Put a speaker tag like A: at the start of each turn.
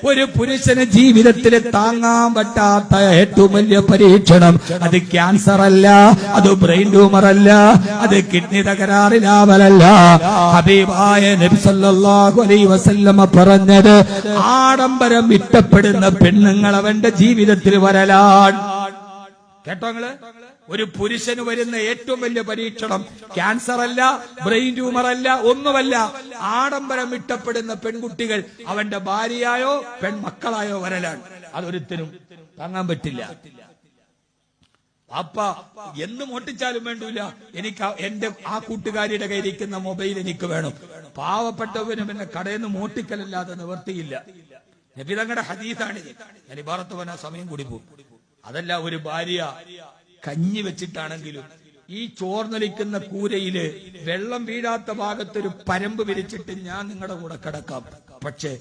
A: ഒരു പുരുഷന് ജീവിതത്തിൽ താങ്ങാൻ പറ്റാത്ത ഏറ്റവും വലിയ പരീക്ഷണം അത് ക്യാൻസർ അല്ല, അത് ബ്രെയിൻ ട്യൂമർ അല്ല, അത് കിഡ്നി തകരാറിലാവലല്ല. ഹബീബായ നബി സല്ലല്ലാഹു അലൈഹി വസല്ലമ പറഞ്ഞത്, ആഡംബരം ഇഷ്ടപ്പെടുന്ന പെണ്ണുങ്ങൾ അവന്റെ ജീവിതത്തിൽ വരലാണ്. കേട്ടോ നിങ്ങള്? ഒരു പുരുഷന് വരുന്ന ഏറ്റവും വലിയ പരീക്ഷണം ക്യാൻസർ അല്ല, ബ്രെയിൻ ട്യൂമർ അല്ല, ഒന്നുമല്ല. ആഡംബരം ഇഷ്ടപ്പെടുന്ന പെൺകുട്ടികൾ അവന്റെ ഭാര്യയായോ പെൺമക്കളായോ വരലാണ്. അതൊരുത്തരും താങ്ങാൻ പറ്റില്ല. അപ്പ എന്നും ഒട്ടിച്ചാലും വേണ്ടൂല, എനിക്ക് എന്റെ ആ കൂട്ടുകാരിയുടെ കയ്യിരിക്കുന്ന മൊബൈൽ എനിക്ക് വേണം. പാവപ്പെട്ടവനും എന്നെ കടയിൽ നിന്ന് മോട്ടിക്കലല്ലാതെ നിവർത്തിയില്ല. നബി തങ്ങളുടെ ഹദീസാണിത്. ഞാൻ ഇബാറത്ത് പറഞ്ഞ സമയം കൂടി പോകും. അതല്ല, ഒരു ഭാര്യ കഞ്ഞി വെച്ചിട്ടാണെങ്കിലും ഈ ചോർന്നൊലിക്കുന്ന കൂരയില് വെള്ളം വീഴാത്ത ഭാഗത്തൊരു പരമ്പ് വിരിച്ചിട്ട് ഞാൻ നിങ്ങളുടെ കൂടെ കിടക്കാം, പക്ഷേ